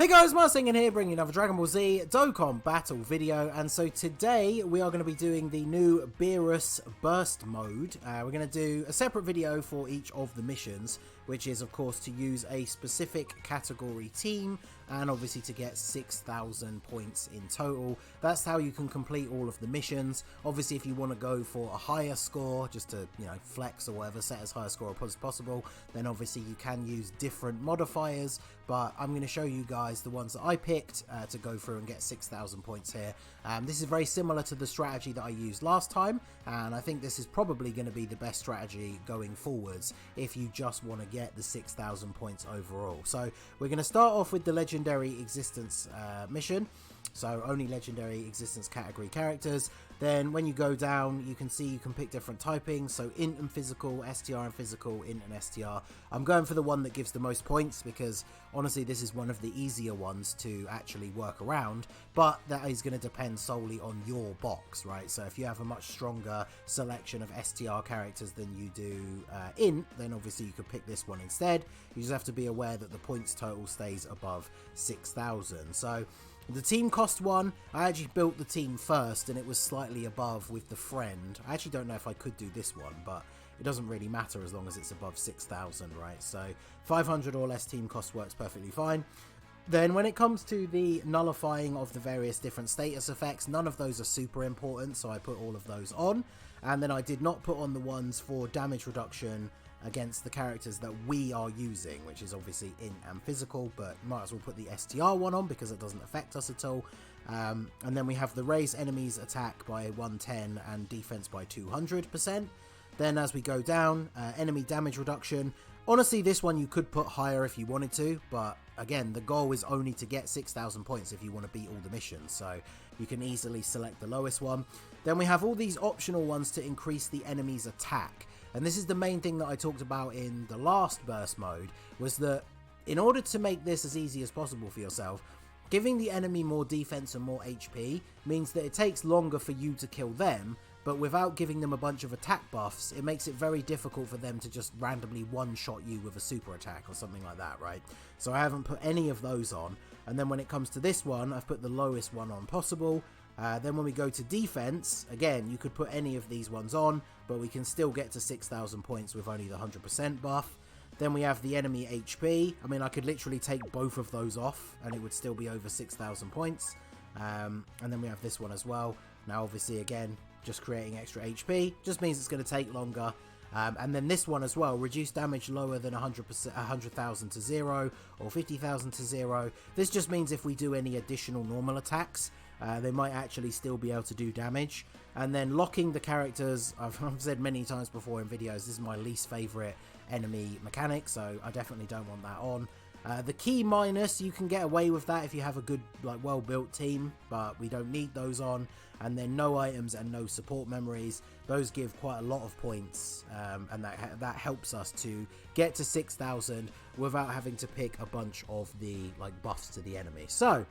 Hey guys, Marsing in here bringing another Dragon Ball Z Dokkan battle video, and so today we are going to be doing the new BEERUS burst mode. We're going to do a separate video for each of the missions, which is of course to use a specific category team and obviously to get 6,000 points in total. That's how you can complete all of the missions. Obviously if you want to go for a higher score, just to, you know, flex or whatever, set as high a score as possible, then obviously you can use different modifiers, but I'm going to show you guys the ones that I picked to go through and get 6,000 points here. This is very similar to the strategy that I used last time, and I think this is probably going to be the best strategy going forwards if you just want to get the 6,000 points overall. So we're going to start off with the legendary existence mission. So only legendary existence category characters. Then when you go down, you can see you can pick different typings. So int and physical, STR and physical, int and STR. I'm going for the one that gives the most points because honestly this is one of the easier ones to actually work around, but that is going to depend solely on your box, right? So if you have a much stronger selection of STR characters than you do int, then obviously you could pick this one instead. You just have to be aware that the points total stays above 6,000. So the team cost one. I actually built the team first and it was slightly above with the friend. I actually don't know if I could do this one, but it doesn't really matter as long as it's above 6,000, right? So 500 or less team cost works perfectly fine. Then when it comes to the nullifying of the various different status effects, none of those are super important, so I put all of those on. And then I did not put on the ones for damage reduction against the characters that we are using, which is obviously int and physical, but might as well put the STR one on because it doesn't affect us at all. And then we have the raise enemies attack by 110 and defense by 200%. Then as we go down, enemy damage reduction. Honestly, this one you could put higher if you wanted to, but again, the goal is only to get 6,000 points if you want to beat all the missions, so you can easily select the lowest one. Then we have all these optional ones to increase the enemy's attack. And this is the main thing that I talked about in the last burst mode, was that in order to make this as easy as possible for yourself, giving the enemy more defense and more HP means that it takes longer for you to kill them, but without giving them a bunch of attack buffs, it makes it very difficult for them to just randomly one-shot you with a super attack or something like that, right? So I haven't put any of those on. And then when it comes to this one, I've put the lowest one on possible. Then when we go to defense, again, you could put any of these ones on, but we can still get to 6,000 points with only the 100% buff. Then we have the enemy HP. I mean, I could literally take both of those off and it would still be over 6,000 points. And then we have this one as well. Now, obviously, again, just creating extra HP just means it's going to take longer. And then this one as well, reduce damage lower than 100,000 to 0 or 50,000 to 0. This just means if we do any additional normal attacks, they might actually still be able to do damage. And then locking the characters, I've said many times before in videos, this is my least favourite enemy mechanic, so I definitely don't want that on. The key minus, you can get away with that if you have a good, like, well-built team, but we don't need those on. And then no items and no support memories. Those give quite a lot of points, and that helps us to get to 6,000 without having to pick a bunch of the, like, buffs to the enemy. So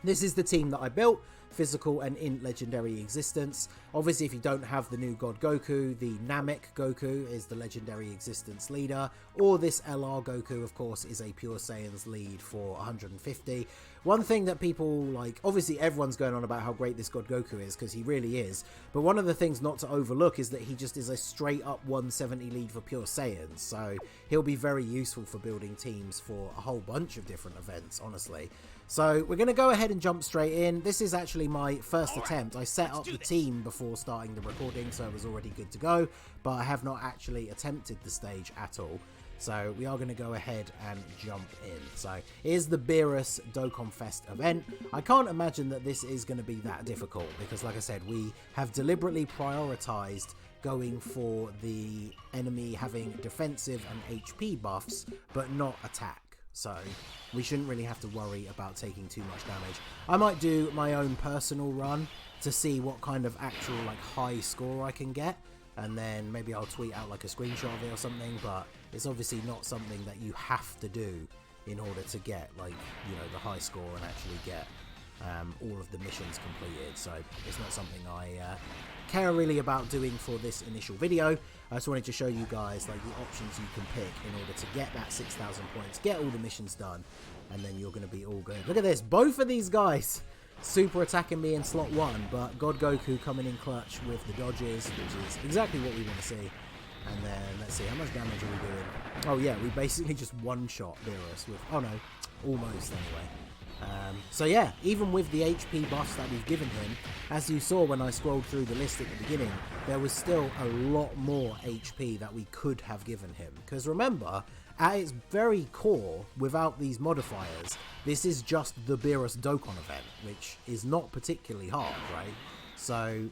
this is the team that I built, physical and int legendary existence. Obviously, if you don't have the new God Goku, the Namek Goku is the legendary existence leader, or this LR Goku, of course, is a Pure Saiyan's lead for 150. One thing that people, like, obviously everyone's going on about how great this God Goku is, because he really is, but one of the things not to overlook is that he just is a straight up 170 lead for Pure Saiyans, so he'll be very useful for building teams for a whole bunch of different events, honestly. So we're going to go ahead and jump straight in. This is actually my first attempt. I set up the team before starting the recording, so it was already good to go, but I have not actually attempted the stage at all. So we are going to go ahead and jump in. So here's the BEERUS Dokkan Fest event. I can't imagine that this is going to be that difficult because, like I said, we have deliberately prioritized going for the enemy having defensive and HP buffs, but not attack. So we shouldn't really have to worry about taking too much damage. I might do my own personal run to see what kind of actual, like, high score I can get, and then maybe I'll tweet out like a screenshot of it or something, but it's obviously not something that you have to do in order to get, like, you know, the high score and actually get all of the missions completed. So it's not something I care really about doing for this initial video. I just wanted to show you guys, like, the options you can pick in order to get that 6,000 points, get all the missions done, and then you're going to be all good. Look at this. Both of these guys super attacking me in slot 1, but God Goku coming in clutch with the dodges, which is exactly what we want to see. And then, let's see, how much damage are we doing? Oh yeah, we basically just one-shot BEERUS with, oh no, almost anyway. So yeah, even with the HP buffs that we've given him, as you saw when I scrolled through the list at the beginning, there was still a lot more HP that we could have given him. Because remember, at its very core, without these modifiers, this is just the BEERUS Dokkan event, which is not particularly hard, right? So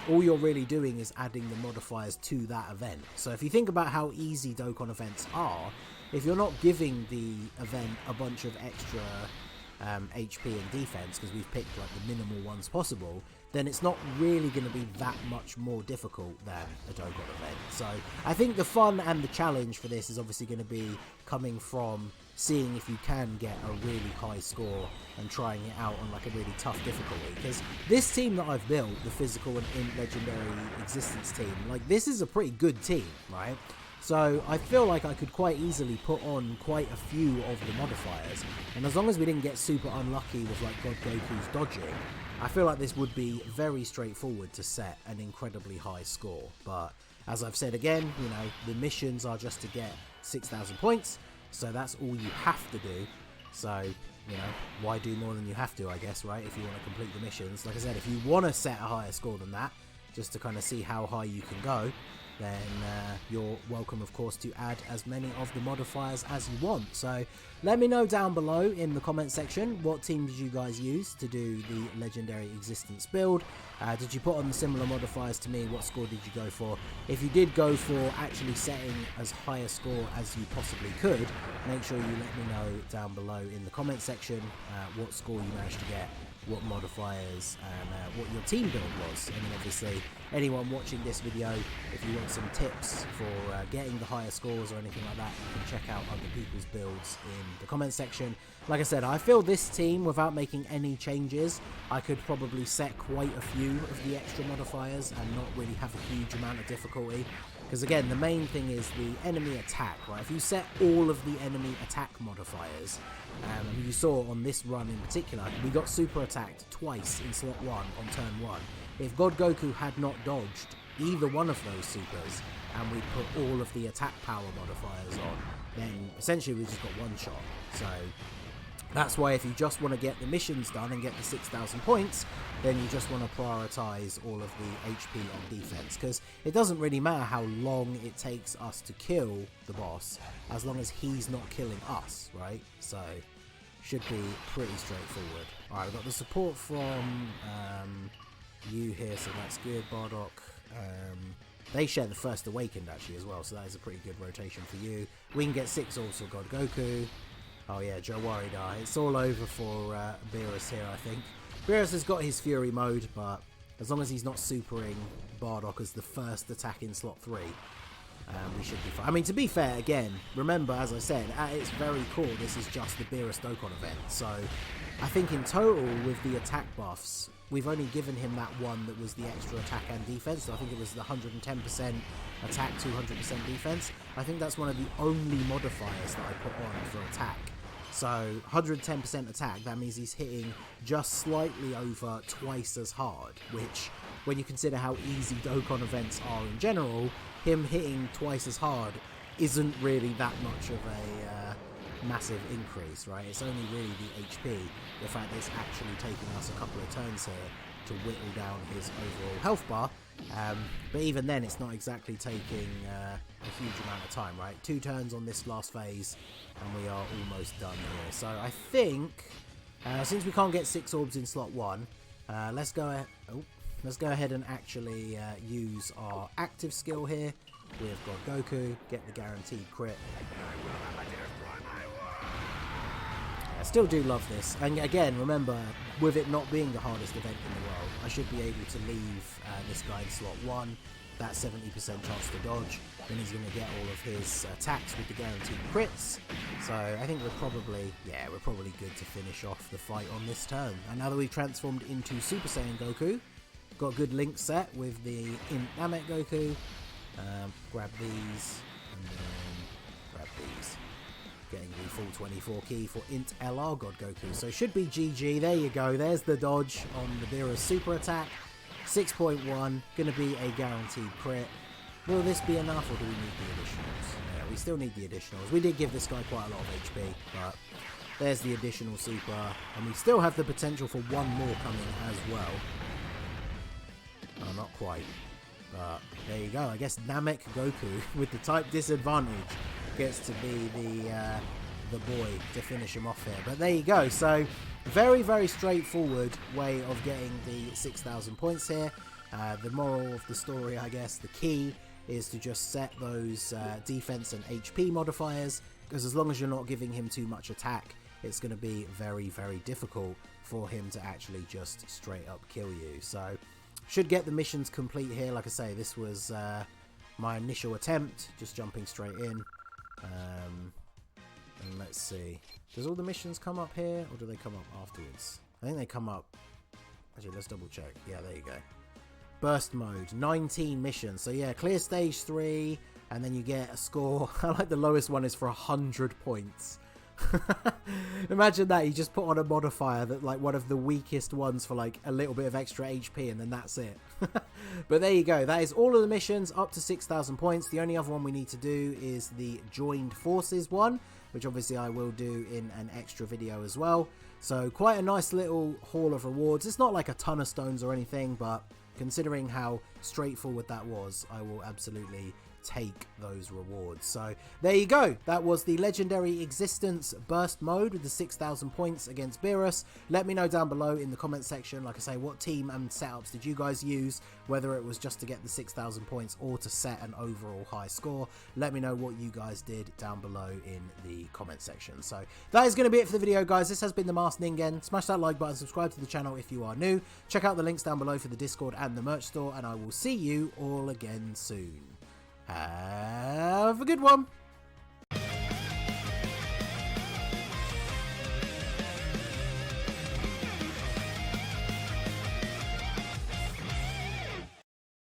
all you're really doing is adding the modifiers to that event. So if you think about how easy Dokkan events are, if you're not giving the event a bunch of extra HP and defense, because we've picked like the minimal ones possible, then it's not really going to be that much more difficult than a Dokkan event. So I think the fun and the challenge for this is obviously going to be coming from seeing if you can get a really high score and trying it out on like a really tough difficulty, because this team that I've built, the physical and legendary existence team, like this is a pretty good team, right? So I feel like I could quite easily put on quite a few of the modifiers, and as long as we didn't get super unlucky with like God Goku's dodging, I feel like this would be very straightforward to set an incredibly high score. But as I've said again, you know, the missions are just to get 6,000 points, so that's all you have to do. So, you know, why do more than you have to, I guess, right? If you want to complete the missions. Like I said, if you want to set a higher score than that, just to kind of see how high you can go, then you're welcome, of course, to add as many of the modifiers as you want. So let me know down below in the comment section, what team did you guys use to do the legendary existence build? Did you put on the similar modifiers to me? What score did you go for? If you did go for actually setting as high a score as you possibly could, make sure you let me know down below in the comment section what score you managed to get, what modifiers, and what your team build was. And then obviously anyone watching this video, if you want some tips for getting the higher scores or anything like that, you can check out other people's builds in the comment section. Like I said, I feel this team, without making any changes, I could probably set quite a few of the extra modifiers and not really have a huge amount of difficulty. Because again, the main thing is the enemy attack, right? If you set all of the enemy attack modifiers, you saw on this run in particular, we got super attacked twice in slot 1 on turn 1. If God Goku had not dodged either one of those supers, and we put all of the attack power modifiers on, then essentially we just got one shot. So that's why if you just want to get the missions done and get the 6,000 points, then you just want to prioritize all of the HP on defense, because it doesn't really matter how long it takes us to kill the boss, as long as he's not killing us, right? So should be pretty straightforward. Alright, we've got the support from you here, so that's good. Bardock, they share the first awakened actually as well, so that is a pretty good rotation for you. We can get 6 orbs for God Goku. Oh yeah, Joe Warida. It's all over for BEERUS here, I think. BEERUS has got his Fury mode, but as long as he's not supering Bardock as the first attack in slot 3, we should be fine. I mean, to be fair, again, remember, as I said, at its very core, this is just the BEERUS Dokkan event. So I think in total, with the attack buffs, we've only given him that one that was the extra attack and defense. So I think it was the 110% attack, 200% defense. I think that's one of the only modifiers that I put on for attack. So 110% attack, that means he's hitting just slightly over twice as hard, which, when you consider how easy Dokkan events are in general, him hitting twice as hard isn't really that much of a massive increase, right? It's only really the HP, the fact that it's actually taking us a couple of turns here to whittle down his overall health bar. But even then, it's not exactly taking a huge amount of time, right? 2 turns on this last phase, and we are almost done here. So I think, since we can't get 6 orbs in slot 1, let's go ahead and actually use our active skill here with God Goku, get the guaranteed crit. I still do love this, and again, remember, with it not being the hardest event in the world, I should be able to leave this guy in slot 1, that 70% chance to dodge, then he's going to get all of his attacks with the guaranteed crits. So I think we're probably good to finish off the fight on this turn. And now that we've transformed into Super Saiyan Goku, got a good link set with the Int Namek Goku. Grab these, and then grab these. Getting full 24 key for Int LR God Goku. So should be GG. There you go. There's the dodge on the BEERUS super attack. 6.1, going to be a guaranteed crit. Will this be enough, or do we need the additionals? Yeah, we still need the additionals. We did give this guy quite a lot of HP, but there's the additional super, and we still have the potential for one more coming as well. Oh, not quite, but there you go. I guess Namek Goku with the type disadvantage gets to be the boy to finish him off here. But there you go. So very, very straightforward way of getting the 6,000 points here. The moral of the story, I guess, the key is to just set those defense and HP modifiers, because as long as you're not giving him too much attack, it's going to be very, very difficult for him to actually just straight up kill you. So should get the missions complete here. Like I say, this was my initial attempt, just jumping straight in. And let's see, does all the missions come up here, or do they come up afterwards? I think they come up. Actually, let's double check. Yeah, there you go. Burst mode, 19 missions. So yeah, clear stage 3, and then you get a score. I like the lowest one is for 100 points. Imagine that, you just put on a modifier that like one of the weakest ones for like a little bit of extra HP, and then that's it. But there you go, that is all of the missions up to 6,000 points. The only other one we need to do is the joined forces one, which obviously I will do in an extra video as well. So quite a nice little haul of rewards. It's not like a ton of stones or anything, but considering how straightforward that was, I will absolutely take those rewards. So there you go, that was the legendary existence burst mode with the 6,000 points against BEERUS. Let me know down below in the comment section, like I say, what team and setups did you guys use, whether it was just to get the 6,000 points or to set an overall high score. Let me know what you guys did down below in the comment section. So that is going to be it for the video, guys. This has been the Masked Ningen. Smash that like button, subscribe to the channel if you are new, check out the links down below for the Discord and the merch store, and I will see you all again soon. Have a good one.